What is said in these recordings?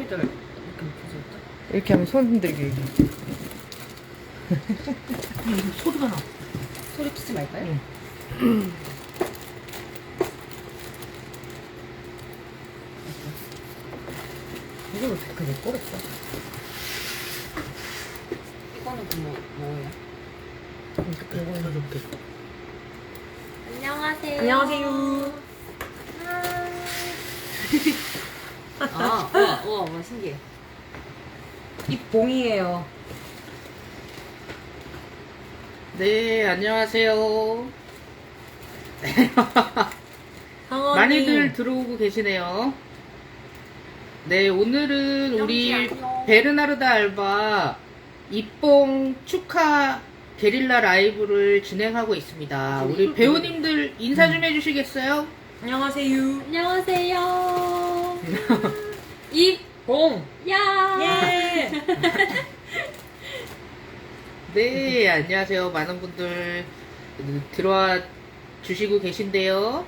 조절 이렇게 조절. 이렇게 하면 손 흔들기. 이거 소리가 나. 소리 치지 말까요? 응. 이걸 어떻게 그래 꼬랬어? 이거는 그 뭐예요? 이거 해줄게. 안녕하세요. 안녕하세요. 와, 신기해. 이 봉이에요. 네, 안녕하세요. 상원님. 많이들 들어오고 계시네요. 네, 오늘은 우리 안녕. 베르나르다 알바 입봉 축하 게릴라 라이브를 진행하고 있습니다. 우리 배우님들 인사 좀 해주시겠어요? 안녕하세요. 안녕하세요. 봉. 야. 예. 네, 안녕하세요. 많은 분들 들어와 주시고 계신데요.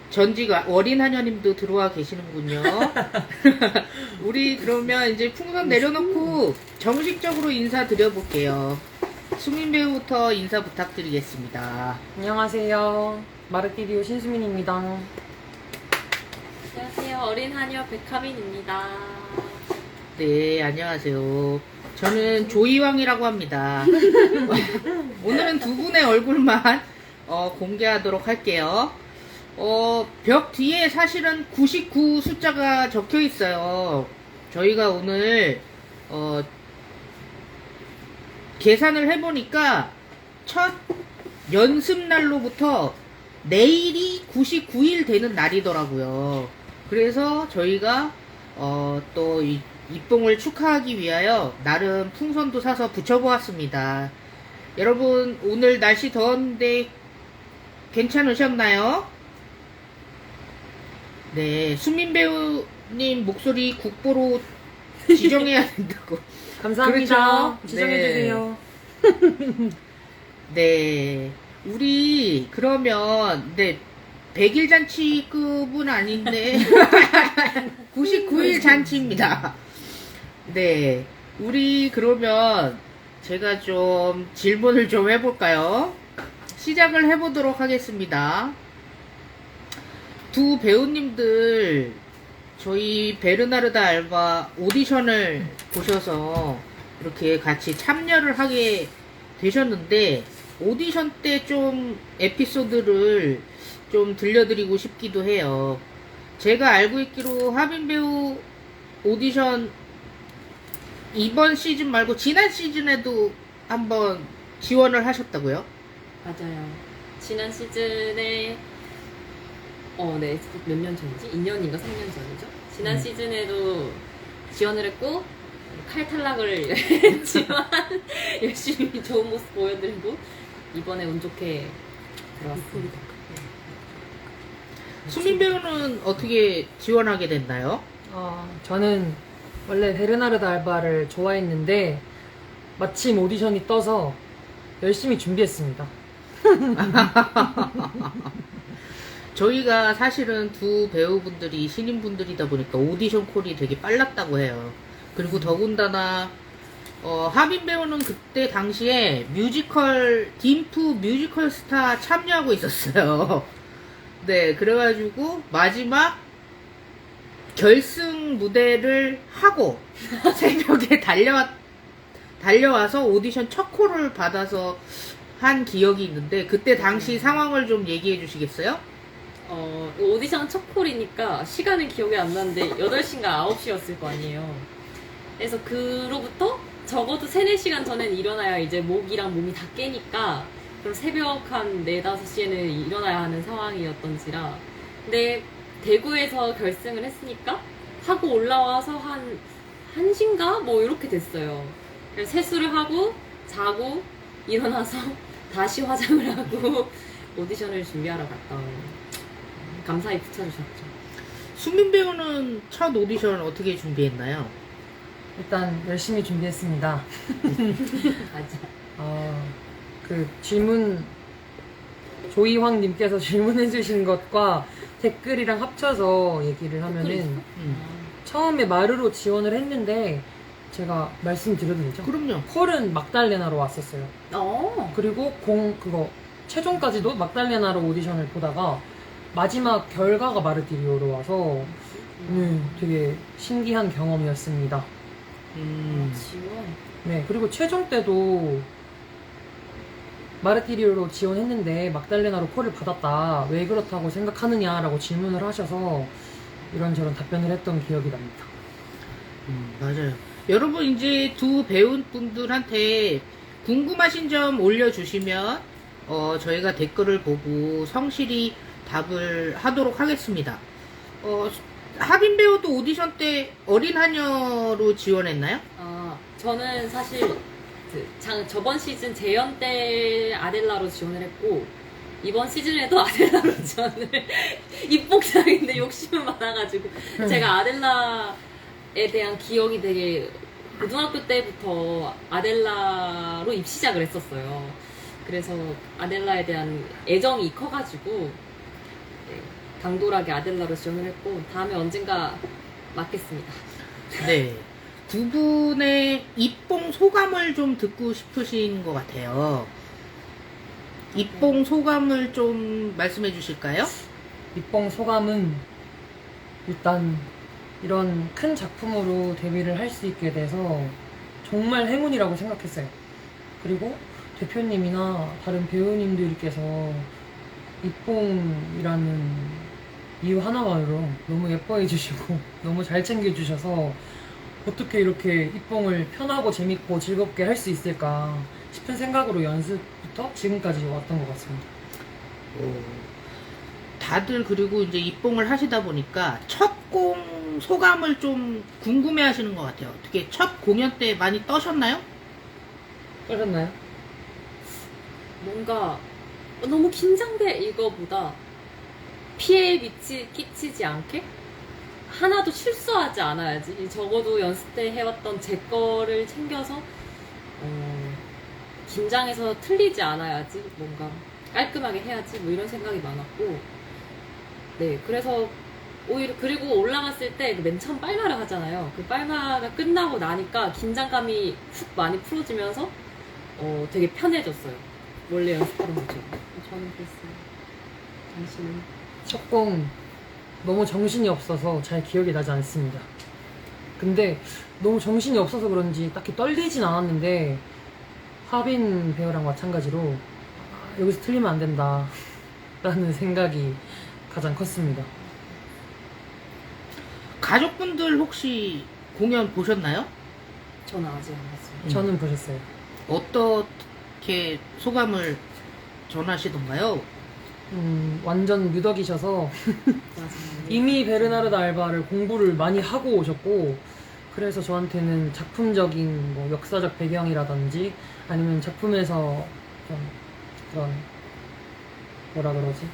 전직 어린 하녀님도 들어와 계시는군요. 우리 그러면 이제 풍선 내려놓고 정식적으로 인사드려볼게요. 수민 배우부터 인사 부탁드리겠습니다. 안녕하세요. 마르티리오 신수민입니다. 안녕하세요. 어린 하녀 백하민입니다. 네, 안녕하세요. 저는 조이왕이라고 합니다. 오늘은 두 분의 얼굴만 공개하도록 할게요. 벽 뒤에 사실은 99 숫자가 적혀 있어요. 저희가 오늘 계산을 해보니까 첫 연습날로부터 내일이 99일 되는 날이더라고요. 그래서 저희가 또 입봉을 축하하기 위하여 나름 풍선도 사서 붙여보았습니다. 여러분 오늘 날씨 더운데 괜찮으셨나요? 네, 수민 배우님 목소리 국보로 지정해야 된다고. 감사합니다. 그렇죠? 지정해주세요. 네, 우리 그러면 100일 잔치급은 아닌데 99일 잔치입니다. 네, 우리 그러면 제가 좀 질문을 좀 해볼까요? 시작을 해보도록 하겠습니다. 두 배우님들 저희 베르나르다 알바 오디션을 보셔서 이렇게 같이 참여를 하게 되셨는데 오디션 때 좀 에피소드를 좀 들려드리고 싶기도 해요. 제가 알고 있기로 하빈 배우 오디션 이번 시즌 말고 지난 시즌에도 한번 지원을 하셨다고요? 맞아요. 지난 시즌에 네, 몇 년 전이지? 2년인가 3년 전이죠? 지난 시즌에도 지원을 했고 칼탈락을 했지만 열심히 좋은 모습 보여드리고 이번에 운 좋게 들어왔습니다. 수민 배우는 어떻게 지원하게 됐나요? 저는 원래 베르나르다 알바를 좋아했는데 마침 오디션이 떠서 열심히 준비했습니다. 저희가 사실은 두 배우분들이 신인분들이다 보니까 오디션 콜이 되게 빨랐다고 해요. 그리고 더군다나 하빈 배우는 그때 당시에 뮤지컬 딤프 뮤지컬 스타 참여하고 있었어요. 네, 그래가지고 마지막 결승 무대를 하고 새벽에 달려와서 오디션 첫 콜을 받아서 한 기억이 있는데 그때 당시 상황을 좀 얘기해 주시겠어요? 오디션 첫 콜이니까 시간은 기억이 안 나는데 8시인가 9시였을 거 아니에요. 그래서 그로부터 적어도 3, 4시간 전엔 일어나야 이제 목이랑 몸이 다 깨니까 그럼 새벽 한 4, 5시에는 일어나야 하는 상황이었던지라 근데 대구에서 결승을 했으니까 하고 올라와서 한 1시인가? 뭐 이렇게 됐어요. 그래서 세수를 하고 자고 일어나서 다시 화장을 하고 오디션을 준비하러 갔다 와요. 감사히 붙여주셨죠. 수민 배우는 첫 오디션 어떻게 준비했나요? 일단 열심히 준비했습니다. 맞아. 그 질문 조이황님께서 질문해주신 것과 댓글이랑 합쳐서 얘기를 하면은 처음에 마르로 지원을 했는데 제가 말씀드려도 되죠? 그럼요. 콜은 막달레나로 왔었어요. 그리고 그거 최종까지도 막달레나로 오디션을 보다가 마지막 결과가 마르티리오로 와서 되게 신기한 경험이었습니다. 지원. 네, 그리고 최종 때도 마르티리오로 지원했는데 막달레나로 콜을 받았다. 왜 그렇다고 생각하느냐라고 질문을 하셔서 이런저런 답변을 했던 기억이 납니다. 맞아요. 여러분 이제 두 배우분들한테 궁금하신 점 올려주시면 저희가 댓글을 보고 성실히 답을 하도록 하겠습니다. 하빈 배우도 오디션 때 어린 하녀로 지원했나요? 저는 사실 저번 시즌 재연 때 아델라로 지원을 했고 이번 시즌에도 아델라로 지원을 입봉장인데 욕심은 많아가지고 제가 아델라에 대한 기억이 되게 고등학교 때부터 아델라로 입시작을 했었어요. 그래서 아델라에 대한 애정이 커가지고 당돌하게 아델라로 지원을 했고 다음에 언젠가 맡겠습니다. 네. 두 분의 입봉 소감을 좀 듣고 싶으신 것 같아요. 입봉 소감을 좀 말씀해 주실까요? 입봉 소감은 일단 이런 큰 작품으로 데뷔를 할 수 있게 돼서 정말 행운이라고 생각했어요. 그리고 대표님이나 다른 배우님들께서 입봉이라는 이유 하나만으로 너무 예뻐해 주시고 너무 잘 챙겨주셔서 어떻게 이렇게 입봉을 편하고 재밌고 즐겁게 할 수 있을까 싶은 생각으로 연습부터 지금까지 왔던 것 같습니다. 다들 그리고 이제 입봉을 하시다 보니까 첫 공 소감을 좀 궁금해 하시는 것 같아요. 어떻게 첫 공연 때 많이 떠셨나요? 그러셨나요? 뭔가 너무 긴장돼 이거보다 피해 끼치지 않게 하나도 실수하지 않아야지. 적어도 연습 때 해왔던 제 거를 챙겨서 긴장해서 틀리지 않아야지. 뭔가 깔끔하게 해야지. 뭐 이런 생각이 많았고, 네, 그래서 오히려 그리고 올라갔을 때 맨 처음 빨마를 하잖아요. 그 빨마가 끝나고 나니까 긴장감이 훅 많이 풀어지면서 되게 편해졌어요. 원래 연습하던 것처럼. 저는 그랬어요. 당신은? 첫 공 너무 정신이 없어서 잘 기억이 나지 않습니다. 근데 너무 정신이 없어서 그런지 딱히 떨리진 않았는데 하빈 배우랑 마찬가지로 여기서 틀리면 안 된다 라는 생각이 가장 컸습니다. 가족분들 혹시 공연 보셨나요? 저는 아직 안 봤어요. 저는 보셨어요. 어떻게 소감을 전하시던가요? 완전 누덕이셔서 맞아요. 이미 베르나르드 알바를 공부를 많이 하고 오셨고, 그래서 저한테는 작품적인 뭐 역사적 배경이라든지 아니면 작품에서 좀 그런 뭐라 그러지?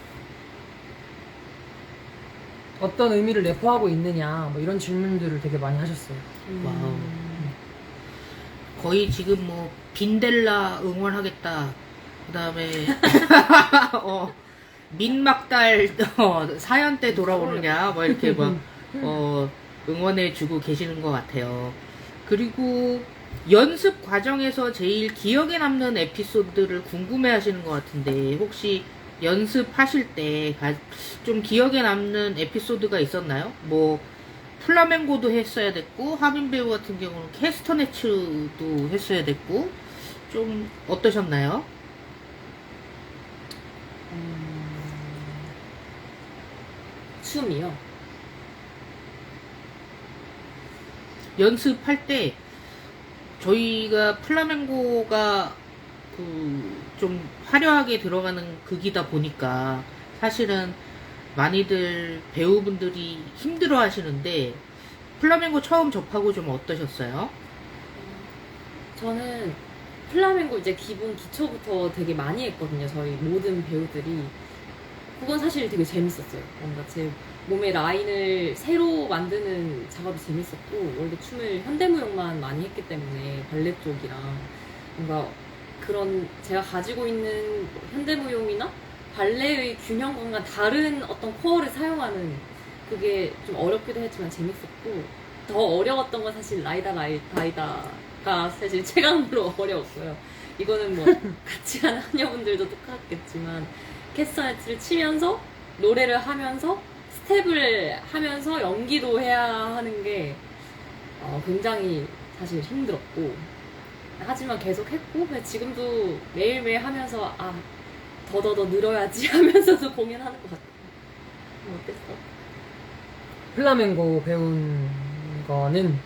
어떤 의미를 내포하고 있느냐 뭐 이런 질문들을 되게 많이 하셨어요. 와우. 거의 지금 뭐 빈델라 응원하겠다. 그다음에 민막달 사연 때 돌아오느냐 뭐 이렇게 막 응원해주고 계시는 것 같아요. 그리고 연습 과정에서 제일 기억에 남는 에피소드를 궁금해하시는 것 같은데 혹시 연습하실 때 좀 기억에 남는 에피소드가 있었나요? 뭐 플라멩고도 했어야 됐고 하빈 배우 같은 경우는 캐스터네츠도 했어야 됐고 좀 어떠셨나요? 춤이요? 연습할 때 저희가 플라멩고가 좀 화려하게 들어가는 극이다 보니까 사실은 많이들 배우분들이 힘들어 하시는데 플라멩고 처음 접하고 좀 어떠셨어요? 저는 플라멩고 이제 기본 기초부터 되게 많이 했거든요. 저희 모든 배우들이. 그건 사실 되게 재밌었어요. 뭔가 제 몸의 라인을 새로 만드는 작업이 재밌었고, 원래 춤을 현대무용만 많이 했기 때문에 발레 쪽이랑 뭔가 그런 제가 가지고 있는 현대무용이나 발레의 균형감과 다른 어떤 코어를 사용하는 그게 좀 어렵기도 했지만 재밌었고, 더 어려웠던 건 사실 다이다가 사실 최강으로 어려웠고요. 이거는 뭐 같이 한 하녀분들도 똑같겠지만 캐스터네트를 치면서 노래를 하면서 스텝을 하면서 연기도 해야 하는 게 굉장히 사실 힘들었고 하지만 계속 했고 지금도 매일매일 하면서 더더더 늘어야지 하면서도 공연하는 것 같아요. 어땠어? 플라멩고 배운 거는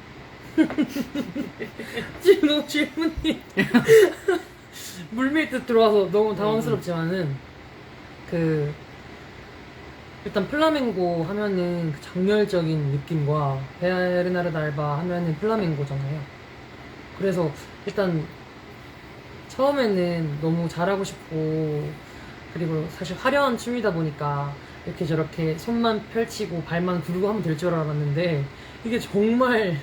지금 너무 질문이 물밀듯 들어와서 너무 당황스럽지만은 그 일단 플라멩고 하면은 그 정열적인 느낌과 베르나르드 알바 하면은 플라멩고잖아요. 그래서 일단 처음에는 너무 잘하고 싶고 그리고 사실 화려한 춤이다 보니까 이렇게 저렇게 손만 펼치고 발만 구르고 하면 될 줄 알았는데 이게 정말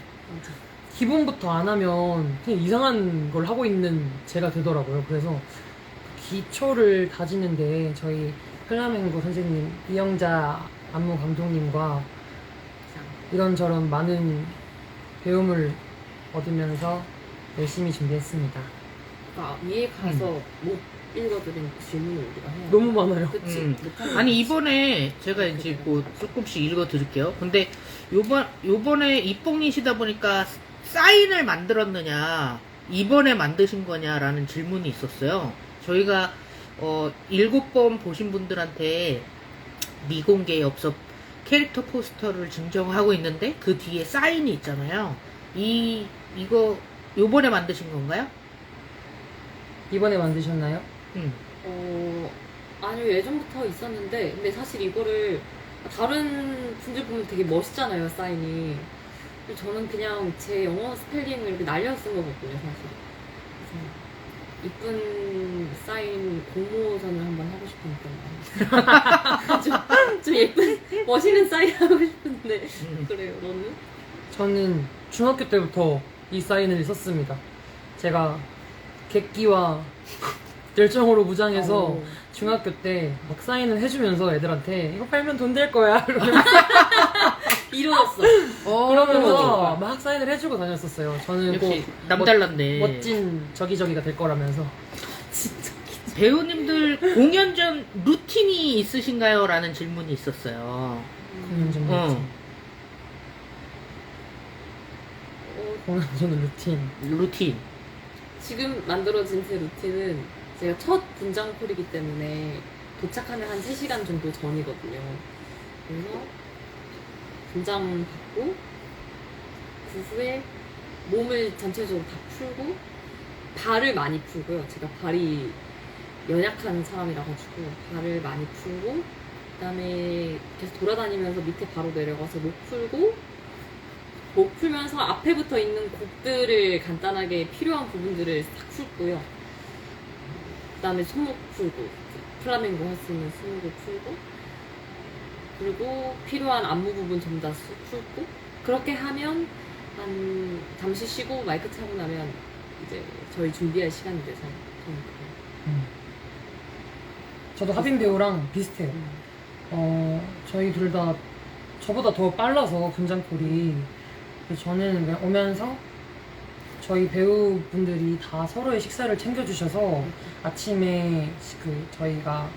기본부터 안 하면 그냥 이상한 걸 하고 있는 제가 되더라고요. 그래서 기초를 다지는데 저희 플라멩고 선생님 이영자 안무 감독님과 이런저런 많은 배움을 얻으면서 열심히 준비했습니다. 위에 가서 못 읽어드린 질문을 우리가 해요. 너무 많아요. 그치? 아니 이번에 제가 이제 뭐 조금씩 읽어드릴게요. 근데 요번에 입봉이시다 보니까 사인을 만들었느냐 이번에 만드신 거냐라는 질문이 있었어요. 저희가 7번 보신 분들한테 미공개 엽서 캐릭터 포스터를 증정하고 있는데 그 뒤에 사인이 있잖아요. 이거 요번에 만드신 건가요? 이번에 만드셨나요? 아니요, 예전부터 있었는데, 근데 사실 이거를 다른 분들 보면 되게 멋있잖아요, 사인이. 근데 저는 그냥 제 영어 스펠링을 이렇게 날려 쓴 거거든요, 사실. 그래서 이쁜 사인 공모전을 한번 하고 싶으니까. 좀 예쁜, 멋있는 사인 하고 싶은데. 그래요, 너는? 저는 중학교 때부터 이 사인을 썼습니다. 제가 객기와 열정으로 무장해서 중학교 때 막 사인을 해주면서 애들한테 이거 팔면 돈 될 거야 이루었어. 그러면서 막 사인을 해주고 다녔었어요. 저는 꼭 역시 남달랐네. 멋진 저기저기가 될 거라면서. 진짜. 배우님들 공연 전 루틴이 있으신가요? 라는 질문이 있었어요. 공연 전 루틴. 공연 전 루틴. 지금 만들어진 제 루틴은 제가 첫 분장 콜이기 때문에 도착하면 한 3시간 정도 전이거든요. 그래서 분장 받고 그 후에 몸을 전체적으로 다 풀고 발을 많이 풀고요. 제가 발이 연약한 사람이라 가지고 발을 많이 풀고 그다음에 계속 돌아다니면서 밑에 바로 내려가서 목 풀고 목 풀면서 앞에 붙어 있는 곡들을 간단하게 필요한 부분들을 싹 풀고요. 그 다음에 손목 풀고, 플라멩고 할 수 있는 손목을 풀고, 그리고 필요한 안무 부분 전부 다 풀고, 그렇게 하면 한 잠시 쉬고 마이크 차고 나면 이제 저희 준비할 시간이 돼서 저는 그래요. 저도 하빈 배우랑 비슷해요. 저희 둘 다 저보다 더 빨라서 분장콜이. 저는 그냥 오면서 저희 배우분들이 다 서로의 식사를 챙겨주셔서 아침에 저희가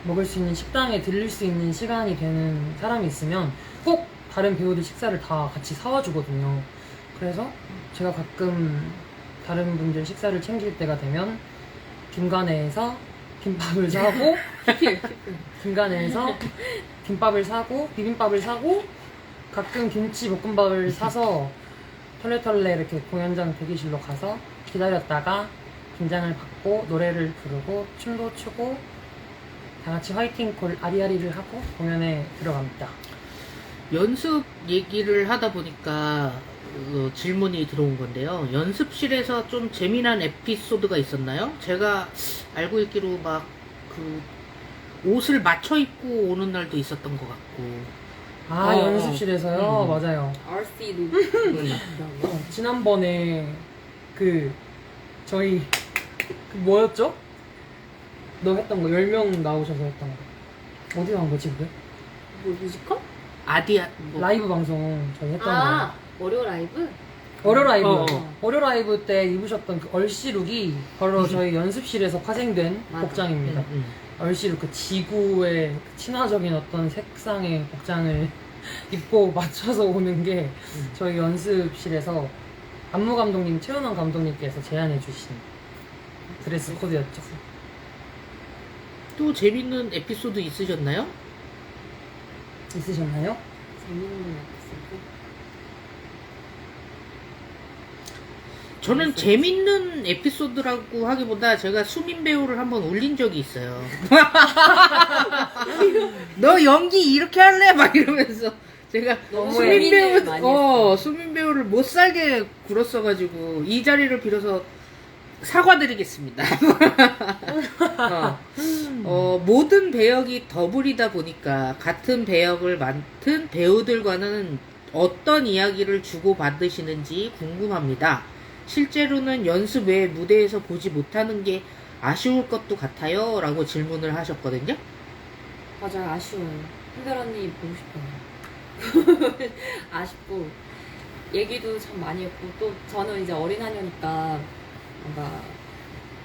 먹을 수 있는 식당에 들릴 수 있는 시간이 되는 사람이 있으면 꼭 다른 배우들 식사를 다 같이 사와주거든요. 그래서 제가 가끔 다른 분들 식사를 챙길 때가 되면 김간에서 김밥을 사고 김간에서 김밥을 사고 비빔밥을 사고 가끔 김치 볶음밥을 사서 털레털레 이렇게 공연장 대기실로 가서 기다렸다가 긴장을 받고 노래를 부르고 춤도 추고 다 같이 화이팅콜 아리아리를 하고 공연에 들어갑니다. 연습 얘기를 하다 보니까 질문이 들어온 건데요. 연습실에서 좀 재미난 에피소드가 있었나요? 제가 알고 있기로 막 옷을 맞춰 입고 오는 날도 있었던 것 같고. 연습실에서요? 맞아요. RC도 지난번에 저희 뭐였죠? 너 했던 거 10명 나오셔서 했던 거 어디 나온 거지 그게? 뭐 뮤지컬? 아디아 라이브 방송 저희 했던 거 월요 라이브? 월요 라이브. 어. 월요 라이브 때 입으셨던 그 얼씨룩이 바로 저희 연습실에서 파생된 맞아. 복장입니다. 얼씨룩 그 지구의 그 친화적인 어떤 색상의 복장을 입고 맞춰서 오는 게 저희 연습실에서 안무 감독님 최은원 감독님께서 제안해 주신 드레스 코드였죠. 또 재밌는 에피소드 있으셨나요? 있으셨나요? 재밌는 에피소드? 저는 재밌는 에피소드라고 하기보다 제가 수민 배우를 한번 울린 적이 있어요. 너 연기 이렇게 할래? 막 이러면서 제가 너무 수민 고민을 배우, 많이 했어요. 수민 배우를 못 살게 굴었어가지고 이 자리를 빌어서 사과드리겠습니다. 모든 배역이 더블이다 보니까 같은 배역을 맡은 배우들과는 어떤 이야기를 주고받으시는지 궁금합니다. 실제로는 연습 외에 무대에서 보지 못하는 게 아쉬울 것도 같아요 라고 질문을 하셨거든요. 맞아요, 아쉬워요. 한별 언니 보고 싶어요. 아쉽고, 얘기도 참 많이 했고, 또 저는 이제 어린 하녀니까 뭔가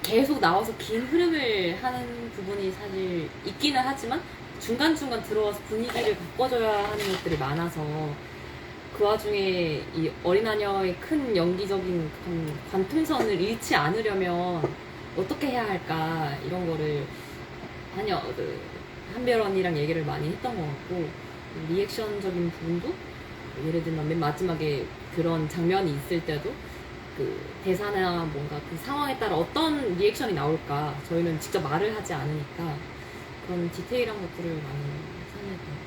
계속 나와서 긴 흐름을 하는 부분이 사실 있기는 하지만 중간중간 들어와서 분위기를 바꿔줘야 하는 것들이 많아서 그 와중에 이 어린 하녀의 큰 연기적인 그런 관통선을 잃지 않으려면 어떻게 해야 할까 이런 거를 한별 언니랑 얘기를 많이 했던 것 같고 리액션적인 부분도 예를 들면 맨 마지막에 그런 장면이 있을 때도 그 대사나 뭔가 그 상황에 따라 어떤 리액션이 나올까 저희는 직접 말을 하지 않으니까 그런 디테일한 것들을 많이 생각했던 것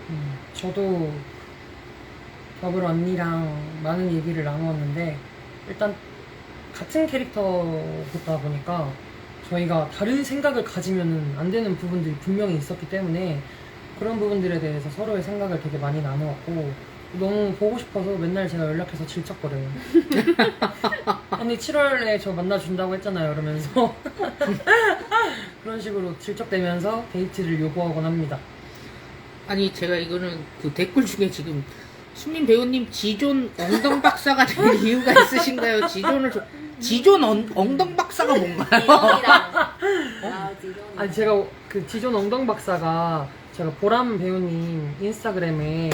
같아요. 저도 더블 언니랑 많은 얘기를 나누었는데 일단 같은 캐릭터다 보니까 저희가 다른 생각을 가지면 안 되는 부분들이 분명히 있었기 때문에 그런 부분들에 대해서 서로의 생각을 되게 많이 나누었고 너무 보고 싶어서 맨날 제가 연락해서 질척거려요. 언니 7월에 저 만나준다고 했잖아요 이러면서 그런 식으로 질척대면서 데이트를 요구하곤 합니다. 아니 제가 이거는 그 댓글 중에 지금 수민 배우님 지존 엉덩 박사가 될 이유가 있으신가요? 지존 엉덩 박사가 뭔가요? 지존이다. 아니 제가 그 지존 엉덩 박사가 제가 보람 배우님 인스타그램에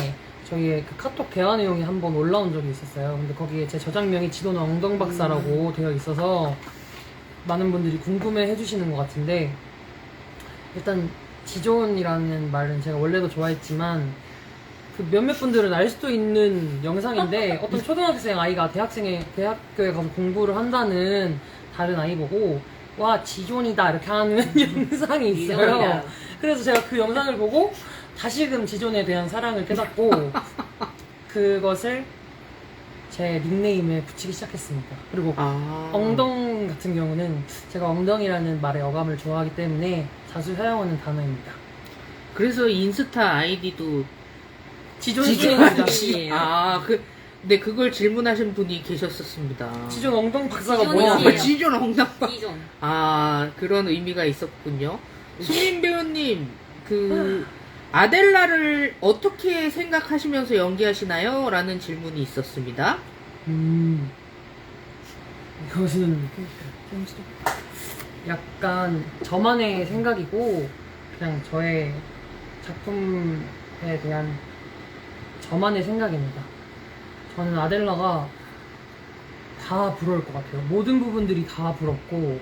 저희의 그 카톡 대화 내용이 한번 올라온 적이 있었어요. 근데 거기에 제 저장명이 지존 엉덩 박사라고 되어 있어서 많은 분들이 궁금해 해주시는 것 같은데 일단 지존이라는 말은 제가 원래도 좋아했지만 그 몇몇 분들은 알 수도 있는 영상인데 어떤 초등학생 아이가 대학교에 가서 공부를 한다는 다른 아이 보고 와 지존이다 이렇게 하는 영상이 있어요. 지존이다. 그래서 제가 그 영상을 보고 다시금 지존에 대한 사랑을 깨닫고 그것을 제 닉네임에 붙이기 시작했습니다. 그리고 엉덩 같은 경우는 제가 엉덩이라는 말의 어감을 좋아하기 때문에 자주 사용하는 단어입니다. 그래서 인스타 아이디도 지존입니다. 네, 그걸 질문하신 분이 계셨었습니다. 지존 엉덩 박사가 지존이에요. 뭐야? 지존 엉덩 박사. 지존. 그런 의미가 있었군요. 수민 배우님, 아델라를 어떻게 생각하시면서 연기하시나요? 라는 질문이 있었습니다. 이것은 약간 저만의 생각이고 그냥 저의 작품에 대한 저만의 생각입니다. 저는 아델라가 다 부러울 것 같아요. 모든 부분들이 다 부럽고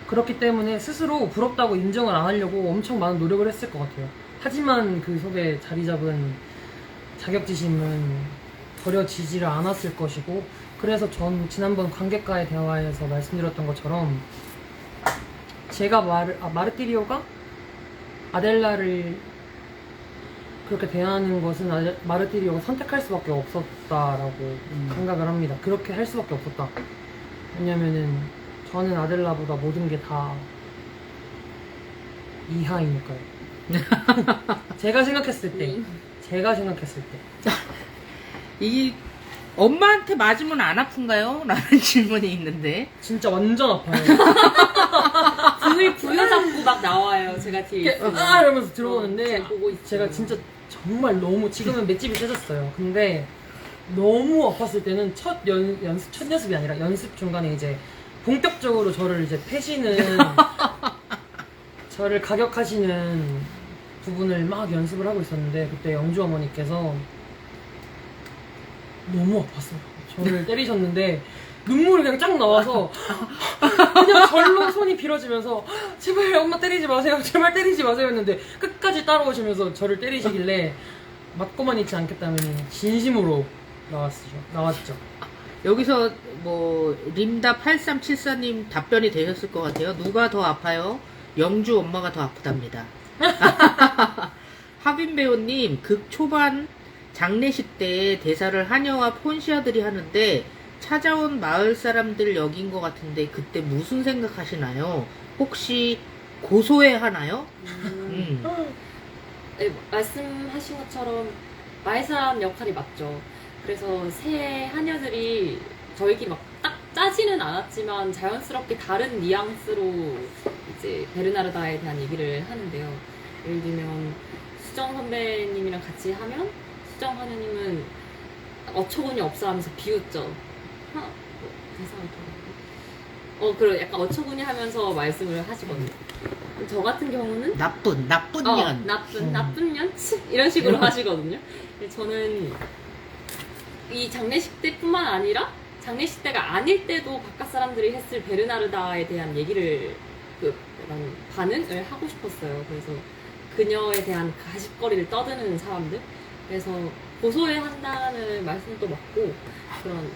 그렇기 때문에 스스로 부럽다고 인정을 안 하려고 엄청 많은 노력을 했을 것 같아요. 하지만 그 속에 자리 잡은 자격지심은 버려지지를 않았을 것이고 그래서 전 지난번 관객과의 대화에서 말씀드렸던 것처럼 제가 마르티리오가 아델라를 그렇게 대하는 것은 마르티리오가 선택할 수밖에 없었다라고 생각을 합니다. 그렇게 할 수밖에 없었다. 왜냐면은 저는 아델라보다 모든 게 다 이하이니까요. 제가 생각했을 때. 이 엄마한테 맞으면 안 아픈가요? 라는 질문이 있는데 진짜 완전 아파요. 등을 부여잡고 막 나와요. 제가 뒤에 있으면. 이러면서 들어오는데 제가 보고 있어요. 제가 진짜 정말 너무 지금은 맷집이 세졌어요. 근데 너무 아팠을 때는 첫 연습이 아니라 연습 중간에 이제 본격적으로 저를 이제 패시는 저를 가격하시는 부분을 막 연습을 하고 있었는데 그때 영주 어머니께서 너무 아팠어요. 저를 때리셨는데 눈물이 그냥 쫙 나와서 그냥 절로 손이 빌어지면서 제발 엄마 때리지 마세요. 제발 때리지 마세요 했는데 끝까지 따라오시면서 저를 때리시길래 맞고만 있지 않겠다면 진심으로 나왔죠. 여기서 뭐 림다 8374님 답변이 되셨을 것 같아요. 누가 더 아파요? 영주 엄마가 더 아프답니다. 하빈 배우님, 극 초반 장례식 때 대사를 하녀와 폰시아들이 하는데 찾아온 마을 사람들 역인 것 같은데 그때 무슨 생각하시나요? 혹시 고소해 하나요? 네, 말씀하신 것처럼 마을 사람 역할이 맞죠. 그래서 새 하녀들이 저에게 막 딱 짜지는 않았지만 자연스럽게 다른 뉘앙스로 이제 베르나르다에 대한 얘기를 하는데요. 예를 들면 수정 선배님이랑 같이 하면 수정 하느님은 어처구니 없어 하면서 비웃죠. 대사가 그리고 약간 어처구니 하면서 말씀을 하시거든요. 저 같은 경우는 나쁜 년. 나쁜 년? 치! 이런 식으로 하시거든요. 근데 저는 이 장례식 때뿐만 아니라 장례식 때가 아닐 때도 바깥 사람들이 했을 베르나르다에 대한 얘기를 약간 반응을 하고 싶었어요. 그래서 그녀에 대한 가십거리를 떠드는 사람들. 그래서 고소해야 한다는 말씀도 맞고 그런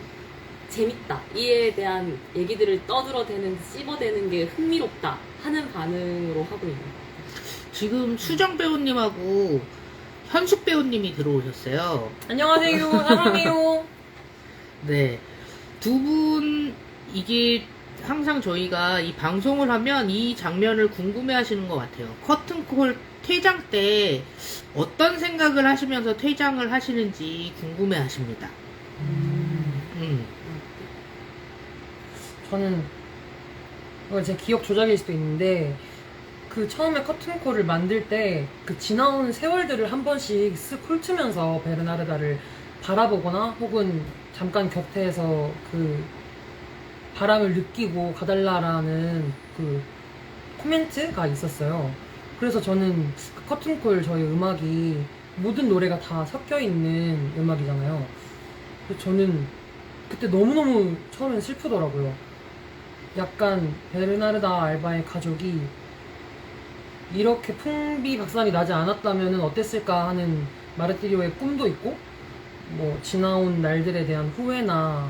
재밌다. 이에 대한 얘기들을 떠들어대는, 씹어대는 게 흥미롭다 하는 반응으로 하고 있는 것 같아요. 지금 수정 배우님하고 현숙 배우님이 들어오셨어요. 안녕하세요. 사랑해요. 네. 두 분, 이게 항상 저희가 이 방송을 하면 이 장면을 궁금해 하시는 것 같아요. 커튼콜 퇴장 때 어떤 생각을 하시면서 퇴장을 하시는지 궁금해 하십니다. 저는 이거 제 기억 조작일 수도 있는데 그 처음에 커튼콜을 만들 때 그 지나온 세월들을 한 번씩 쓱 훑으면서 베르나르다를 바라보거나 혹은 잠깐 곁에서 그 바람을 느끼고 가달라라는 그 코멘트가 있었어요. 그래서 저는 그 커튼콜 저희 음악이 모든 노래가 다 섞여 있는 음악이잖아요. 그래서 저는 그때 너무너무 처음엔 슬프더라고요. 약간 베르나르다 알바의 가족이 이렇게 풍비박산이 나지 않았다면 어땠을까 하는 마르티리오의 꿈도 있고 뭐 지나온 날들에 대한 후회나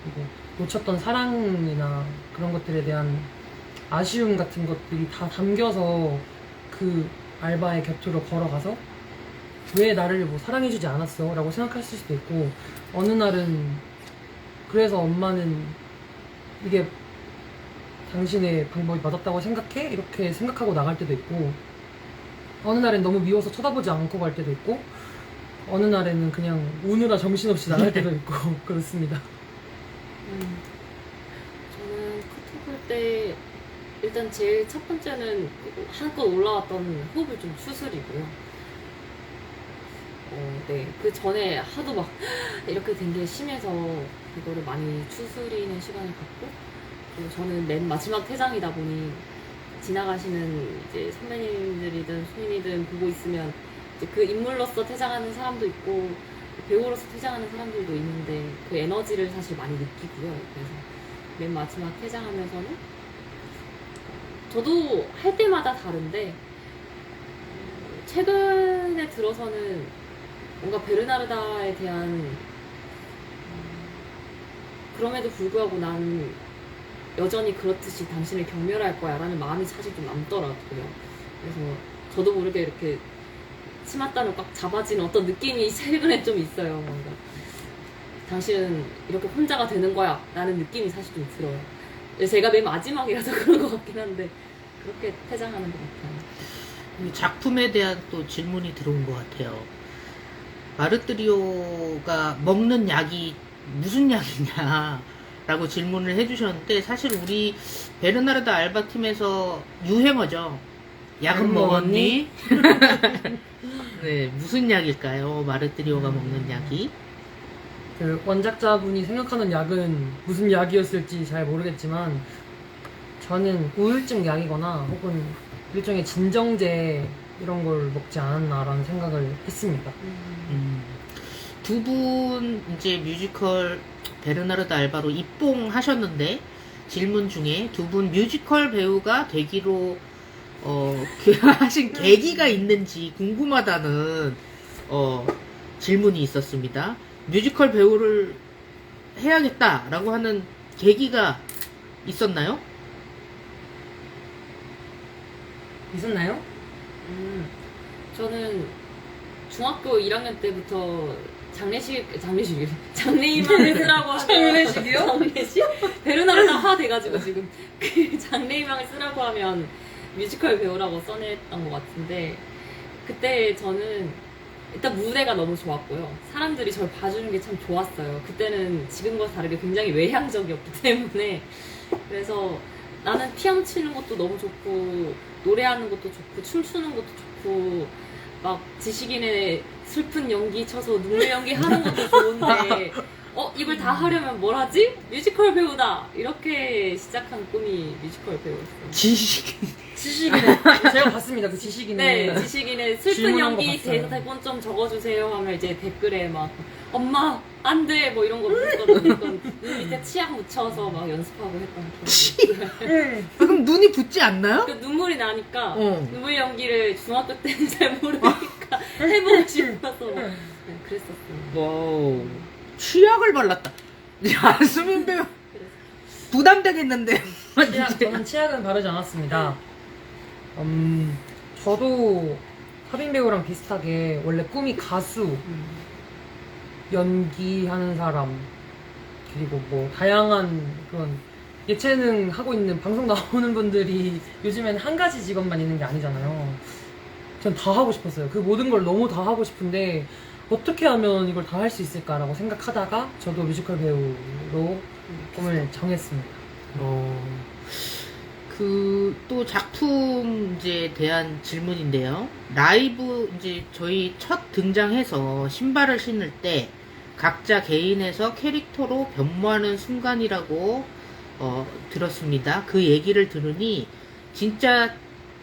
그리고 놓쳤던 사랑이나 그런 것들에 대한 아쉬움 같은 것들이 다 담겨서 그 알바의 곁으로 걸어가서 왜 나를 뭐 사랑해주지 않았어? 라고 생각했을 수도 있고 어느 날은 그래서 엄마는 이게 당신의 방법이 맞았다고 생각해? 이렇게 생각하고 나갈 때도 있고 어느 날엔 너무 미워서 쳐다보지 않고 갈 때도 있고 어느 날에는 그냥 우느라 정신없이 나갈 때도 있고 그렇습니다. 저는 커튼콜 때 일단 제일 첫 번째는 한껏 올라왔던 호흡을 좀 추스리고요. 네. 그 전에 하도 막 이렇게 된 게 심해서 그거를 많이 추스리는 시간을 갖고 그리고 저는 맨 마지막 퇴장이다 보니 지나가시는 이제 선배님들이든 손님이든 보고 있으면 이제 그 인물로서 퇴장하는 사람도 있고 배우로서 퇴장하는 사람들도 있는데 그 에너지를 사실 많이 느끼고요. 그래서 맨 마지막 퇴장하면서는 저도 할 때마다 다른데 최근에 들어서는 뭔가 베르나르다에 대한 그럼에도 불구하고 난 여전히 그렇듯이 당신을 경멸할 거야 라는 마음이 사실 좀 남더라고요. 그래서 저도 모르게 이렇게 치맛단을 꽉 잡아지는 어떤 느낌이 최근에 좀 있어요. 뭔가 당신은 이렇게 혼자가 되는 거야 라는 느낌이 사실 좀 들어요. 제가 맨 마지막이라서 그런 것 같긴 한데 그렇게 퇴장하는 것 같아요. 이 작품에 대한 또 질문이 들어온 것 같아요. 마르티리오가 먹는 약이 무슨 약이냐 라고 질문을 해주셨는데 사실 우리 베르나르다 알바 팀에서 유행어죠. 약은 먹었니? 네, 무슨 약일까요? 마르트리오가 먹는 약이? 그 원작자분이 생각하는 약은 무슨 약이었을지 잘 모르겠지만 저는 우울증 약이거나 혹은 일종의 진정제 이런 걸 먹지 않았나라는 생각을 했습니다. 두 분 이제 뮤지컬 베르나르드 알바로 입봉하셨는데 질문 중에 두 분 뮤지컬 배우가 되기로 하신 계기가 있는지 궁금하다는 질문이 있었습니다. 뮤지컬 배우를 해야겠다라고 하는 계기가 있었나요? 있었나요? 저는 중학교 1학년 때부터 장래희망을 쓰라고 하면 장례식이요? 장례식? 베르나르드 화 돼가지고 지금 그 장래희망을 쓰라고 하면 뮤지컬 배우라고 써냈던 것 같은데 그때 저는 일단 무대가 너무 좋았고요. 사람들이 저를 봐주는 게 참 좋았어요. 그때는 지금과 다르게 굉장히 외향적이었기 때문에 그래서 나는 피아노 치는 것도 너무 좋고 노래하는 것도 좋고 춤추는 것도 좋고 막 지식인의 슬픈 연기 쳐서 눈물 연기 하는 것도 좋은데 이걸 다 하려면 뭘 하지? 뮤지컬 배우다! 이렇게 시작한 꿈이 뮤지컬 배우였어요. 지식인의 제가 봤습니다. 그 지식인의 네, 지식인의 슬픈 질문한 거 연기 봤어요. 대사 대본 좀 적어주세요 하면 이제 댓글에 막 엄마 안 돼! 뭐 이런 거 무조건 눈 밑에 치약 묻혀서 막 연습하고 했던 기억이 있어요. 그럼 눈이 붓지 않나요? 그 눈물이 나니까 눈물 연기를 중학교 때는 잘 모르니까 해보고 싶어서 네, 그랬었어요. 와우, 치약을 발랐다. 야, 수민 배우 부담되겠는데요? 저는 치약은 바르지 않았습니다. 저도 하빈 배우랑 비슷하게 원래 꿈이 가수, 연기하는 사람, 그리고 뭐 다양한 그런 예체능 하고 있는 방송 나오는 분들이 요즘엔 한 가지 직업만 있는 게 아니잖아요. 전 다 하고 싶었어요. 그 모든 걸 너무 다 하고 싶은데 어떻게 하면 이걸 다 할 수 있을까라고 생각하다가 저도 뮤지컬 배우로 꿈을 정했습니다. 그 또 작품 이제 대한 질문인데요. 라이브 이제 저희 첫 등장해서 신발을 신을 때 각자 개인에서 캐릭터로 변모하는 순간이라고 들었습니다. 그 얘기를 들으니 진짜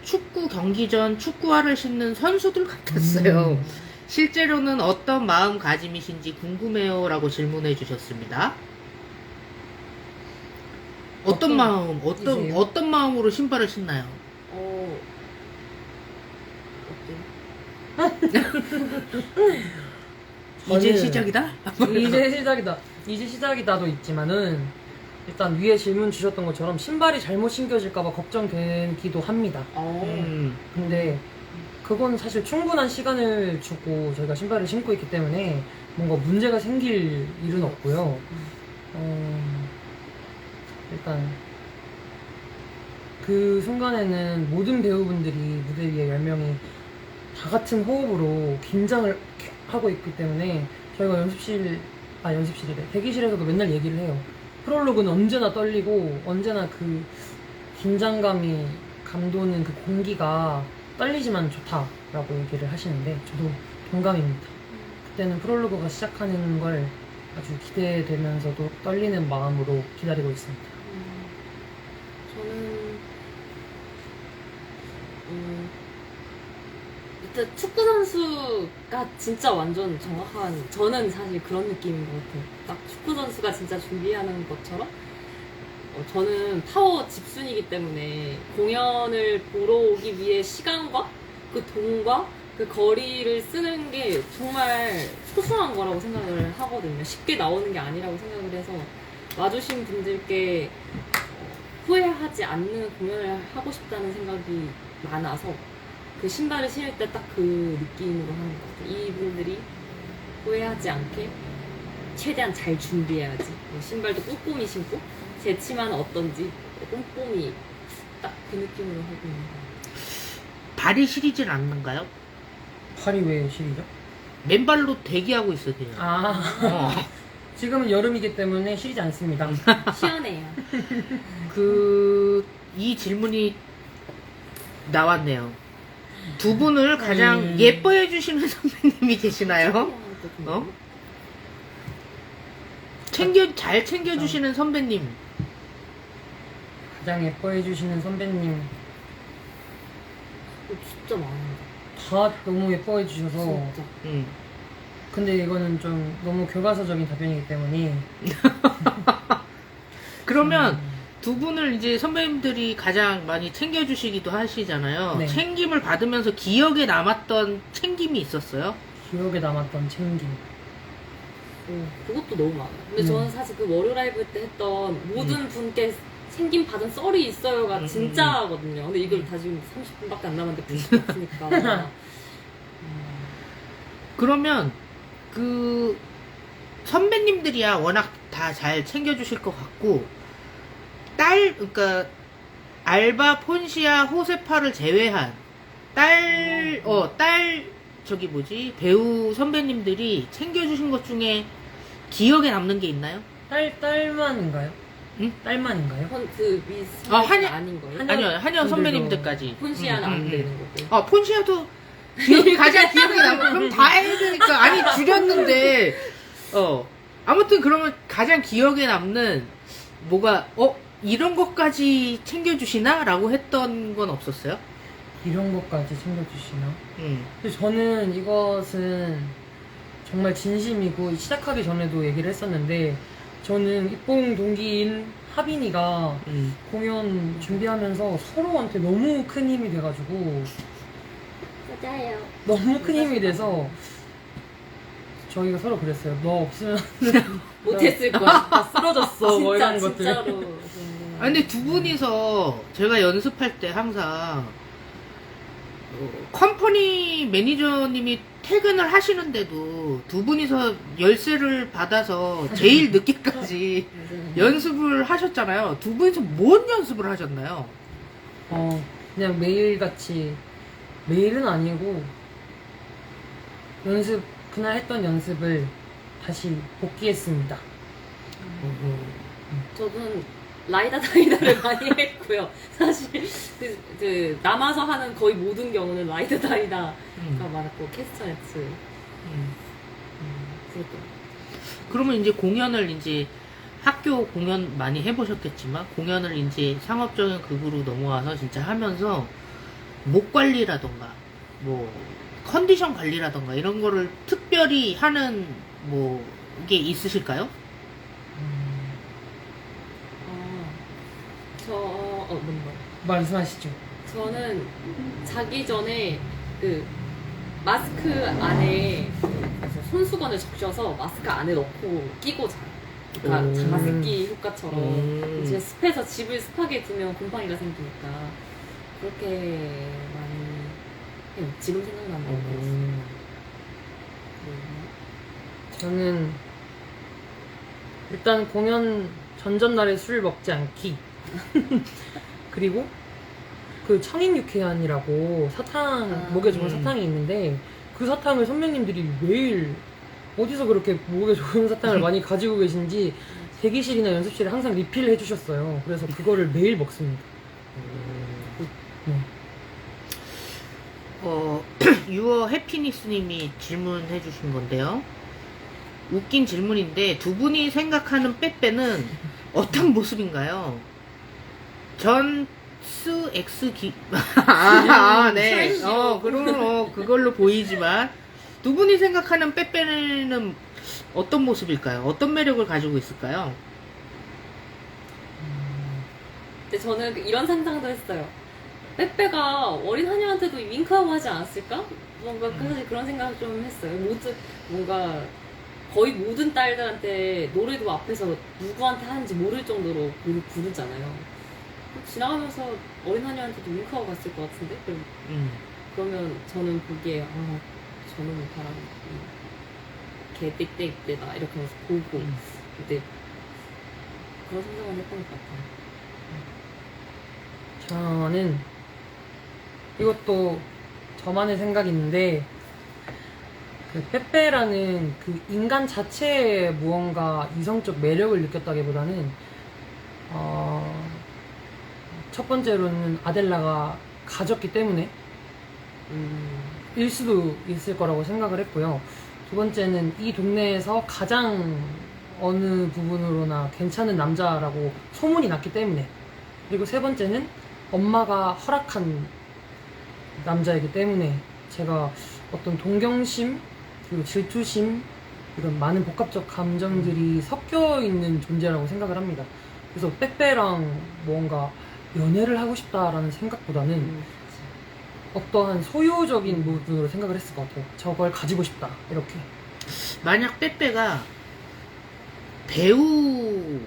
축구 경기 전 축구화를 신는 선수들 같았어요. 실제로는 어떤 마음가짐이신지 궁금해요라고 질문해 주셨습니다. 어떤 마음, 이세요? 어떤 마음으로 신발을 신나요? 이제 저는 시작이다? 이제 시작이다도 있지만은 일단 위에 질문 주셨던 것처럼 신발이 잘못 신겨질까봐 걱정되기도 합니다. 근데 그건 사실 충분한 시간을 주고 저희가 신발을 신고 있기 때문에 뭔가 문제가 생길 일은 없고요. 일단 그 순간에는 모든 배우분들이 무대 위에 10명이 다 같은 호흡으로 긴장을 하고 있기 때문에 저희가 연습실이래. 대기실에서도 맨날 얘기를 해요. 프롤로그는 언제나 떨리고 언제나 그 긴장감이 감도는 그 공기가 떨리지만 좋다라고 얘기를 하시는데 저도 동감입니다. 그때는 프롤로그가 시작하는 걸 아주 기대되면서도 떨리는 마음으로 기다리고 있습니다. 저는 일단 축구 선수가 진짜 완전 정확한 저는 사실 그런 느낌인 것 같아요. 딱 축구 선수가 진짜 준비하는 것처럼 저는 파워 집순이기 때문에 공연을 보러 오기 위해 시간과 그 돈과 그 거리를 쓰는 게 정말 소중한 거라고 생각을 하거든요. 쉽게 나오는 게 아니라고 생각을 해서 와주신 분들께 후회하지 않는 공연을 하고 싶다는 생각이 많아서 그 신발을 신을 때 딱 그 느낌으로 하는 것 같아요. 이분들이 후회하지 않게 최대한 잘 준비해야지. 신발도 꼼꼼히 신고 제 치마는 어떤지 꼼꼼히 딱 그 느낌으로 하고 있는 거예요. 발이 시리질 않는가요? 팔이 왜 시리죠? 맨발로 대기하고 있어야 돼요. 지금은 여름이기 때문에 시리지 않습니다. 시원해요. 이 질문이 나왔네요. 두 분을 가장 예뻐해 주시는 선배님이 계시나요? 어? 잘 챙겨주시는 선배님. 가장 예뻐해 주시는 선배님 진짜 많아요. 다 너무 예뻐해 주셔서 진짜. 근데 이거는 좀 너무 교과서적인 답변이기 때문에 그러면 두 분을 이제 선배님들이 가장 많이 챙겨주시기도 하시잖아요. 네. 챙김을 받으면서 기억에 남았던 챙김이 있었어요? 기억에 남았던 챙김. 그것도 너너무 많아요. 근데 저는 사실 그 월요 라이브 때 했던 모든 분께 챙김 받은 썰이 있어요가 진짜거든요. 근데 이걸 다 지금 30분밖에 안 남았는데 볼 수 없으니까. 그러면 그 선배님들이야 워낙 다 잘 챙겨주실 것 같고 그러니까 알바, 폰시아, 호세파를 제외한 딸 저기 뭐지 배우 선배님들이 챙겨주신 것 중에 기억에 남는 게 있나요? 딸만인가요? 응? 딸만인가요? 그 미스 한여- 아닌 거예요? 아니요 한여 분들도- 선배님들까지. 폰시아는 안 되는 거고. 폰시아도 가장 기억에 남고 그럼 다 해야 되니까 아니 줄였는데 아무튼 그러면 가장 기억에 남는 뭐가 이런 것까지 챙겨주시나? 라고 했던 건 없었어요? 이런 것까지 챙겨주시나? 응. 근데 저는 이것은 정말 진심이고 시작하기 전에도 얘기를 했었는데 저는 입봉 동기인 하빈이가 공연 준비하면서 서로한테 너무 큰 힘이 돼가지고 맞아요. 너무 큰 힘이 돼서 저희가 서로 그랬어요. 너 없으면 못했을 거야. 다 쓰러졌어. 뭐 진짜 이런 것들. 진짜로. 아, 근데 두 분이서 제가 연습할 때 항상 컴퍼니 매니저님이 퇴근을 하시는데도 두 분이서 열쇠를 받아서 제일 늦게까지 연습을 하셨잖아요. 두 분이서 뭔 연습을 하셨나요? 그냥 매일같이 매일은 아니고 그날 했던 연습을 다시 복귀했습니다. 저는 라이다 다이다를 많이 했고요. 사실 그 남아서 하는 거의 모든 경우는 라이다 다이다가 많았고 캐스터네츠 그랬던. 그러면 이제 공연을 이제 학교 공연 많이 해보셨겠지만 공연을 이제 상업적인 극으로 넘어와서 진짜 하면서 목 관리라던가 뭐 컨디션 관리라던가 이런 거를 특별히 하는 뭐 게 있으실까요? 뭔가. 말씀하시죠. 저는 자기 전에 그 마스크 안에 손수건을 적셔서 마스크 안에 넣고 끼고 자요. 그러니까 장마스키 효과처럼 이제 습해서 집을 습하게 두면 곰팡이가 생기니까 그렇게 많이 해요. 지금 생각나는 저는 일단 공연 전전날에 술을 먹지 않기. 그리고 그 청인육회안이라고 사탕, 목에 좋은 사탕이 있는데 그 사탕을 선배님들이 매일 어디서 그렇게 목에 좋은 사탕을 많이 가지고 계신지 대기실이나 연습실에 항상 리필을 해주셨어요. 그래서 그거를 매일 먹습니다. 유어 해피니스님이 질문해 주신 건데요. 웃긴 질문인데 두 분이 생각하는 빼빼는 어떤 모습인가요? 전스 X 네. 그럼 그걸로 보이지만 두 분이 생각하는 빼빼는 어떤 모습일까요? 어떤 매력을 가지고 있을까요? 근데 저는 이런 상상도 했어요. 빼빼가 어린 하녀한테도 윙크하고 하지 않았을까? 뭔가 사실 그런 생각을 좀 했어요. 뭔가 거의 모든 딸들한테 노래도 앞에서 누구한테 하는지 모를 정도로 부르잖아요. 지나가면서 어린 하녀한테도 윙크하고 갔을 것 같은데? 그러면 저는 보기에 저는 바람 개 땡땡 때다 이렇게 하면서 보고 근데 그런 생각을 했던 것 같아요. 저는 이것도 저만의 생각인데 그 빼빼라는 그 인간 자체에 무언가 이성적 매력을 느꼈다기보다는 첫 번째로는 아델라가 가졌기 때문에 일 수도 있을 거라고 생각을 했고요. 두 번째는 이 동네에서 가장 어느 부분으로나 괜찮은 남자라고 소문이 났기 때문에, 그리고 세 번째는 엄마가 허락한 남자이기 때문에 제가 어떤 동경심 그리고 질투심 이런 많은 복합적 감정들이 섞여 있는 존재라고 생각을 합니다. 그래서 빼빼랑 뭔가 연애를 하고 싶다라는 생각보다는 어떠한 소유적인 부분으로 생각을 했을 것 같아요. 저걸 가지고 싶다 이렇게. 만약 빼빼가 배우,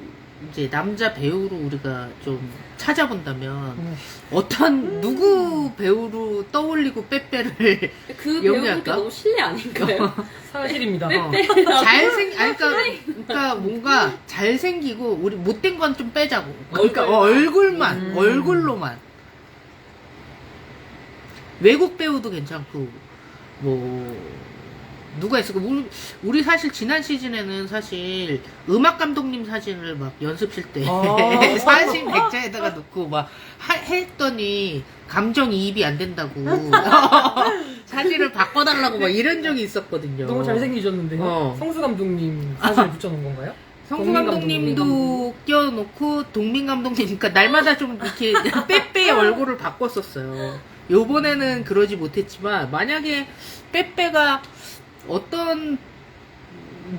이제 남자 배우로 우리가 좀 찾아본다면 어떤 누구 배우로 떠올리고 빼빼를 그 배우분께 연기할까? 너무 실례 아닌가요? 사실입니다. 그러니까 뭔가 잘생기고 우리 못된 건 좀 빼자고. 그러니까 얼굴만. 얼굴로만. 외국 배우도 괜찮고 뭐 누가 있을까? 우리 사실 지난 시즌에는 사실 음악 감독님 사진을 막 연습실 때 사진 백자에다가 넣고 막 했더니 감정이입이 안 된다고 사진을 바꿔달라고 막 이런 적이 있었거든요. 너무 잘생기셨는데요. 성수 감독님 사진을 붙여놓은 건가요? 성수 감독님도 껴놓고 동민 감독님, 그러니까 날마다 좀 이렇게 빼빼의 얼굴을 바꿨었어요. 요번에는 그러지 못했지만 만약에 빼빼가 어떤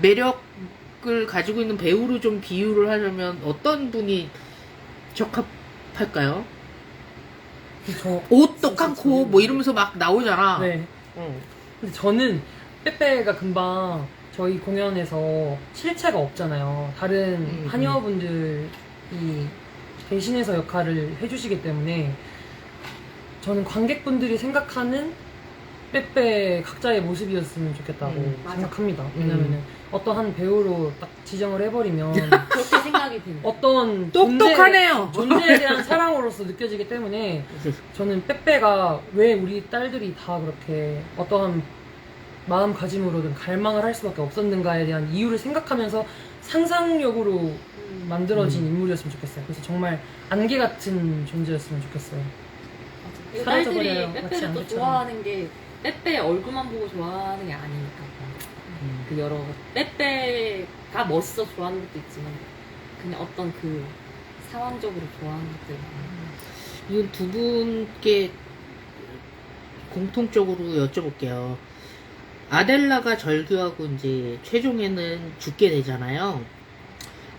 매력을 가지고 있는 배우로 좀 비유를 하려면 어떤 분이 적합할까요? 옷 똑같고 뭐 이러면서 막 나오잖아. 네. 근데 저는 빼빼가 금방 저희 공연에서 실체가 없잖아요. 다른 하녀분들이 대신해서 역할을 해주시기 때문에 저는 관객분들이 생각하는 빼빼 각자의 모습이었으면 좋겠다고 생각합니다. 왜냐면은 어떤 한 배우로 딱 지정을 해버리면 그렇게 생각이 듭니다. 어떤 똑똑하네요. 존재에 대한 사랑으로서 느껴지기 때문에 저는 빼빼가 왜 우리 딸들이 다 그렇게 어떠한 마음가짐으로든 갈망을 할 수밖에 없었는가에 대한 이유를 생각하면서 상상력으로 만들어진 인물이었으면 좋겠어요. 그래서 정말 안개 같은 존재였으면 좋겠어요. 맞아. 사라져버려요. 딸들이 마치 빼빼를 또 안개처럼. 좋아하는 게 빼빼 얼굴만 보고 좋아하는 게 아니니까. 그 여러 빼빼가 멋있어 좋아하는 것도 있지만 그냥 어떤 그 상황적으로 좋아하는 것들. 이건 두 분께 공통적으로 여쭤볼게요. 아델라가 절규하고 이제 최종에는 죽게 되잖아요.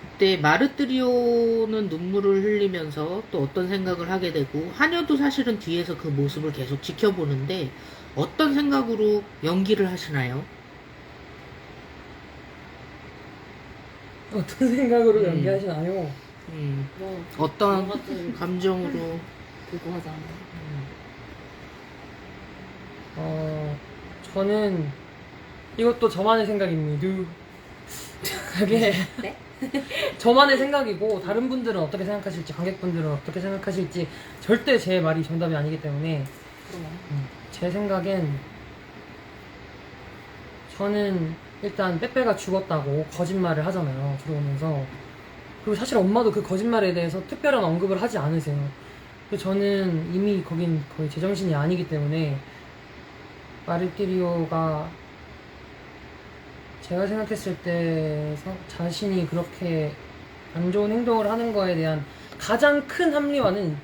그때 마르뜨리오는 눈물을 흘리면서 또 어떤 생각을 하게 되고 하녀도 사실은 뒤에서 그 모습을 계속 지켜보는데 어떤 생각으로 연기를 하시나요? 어떤 생각으로 연기하시나요? 뭐 어떤 여러 가지 감정으로 그거 하잖아. 저는 이것도 저만의 생각입니다. 그게 네? 저만의 생각이고 다른 분들은 어떻게 생각하실지 관객분들은 어떻게 생각하실지 절대 제 말이 정답이 아니기 때문에 제 생각엔 저는 일단 빼빼가 죽었다고 거짓말을 하잖아요 들어오면서. 그리고 사실 엄마도 그 거짓말에 대해서 특별한 언급을 하지 않으세요. 그래서 저는 이미 거긴 거의 제정신이 아니기 때문에 마르티리오가 제가 생각했을 때 자신이 그렇게 안 좋은 행동을 하는 거에 대한 가장 큰 합리화는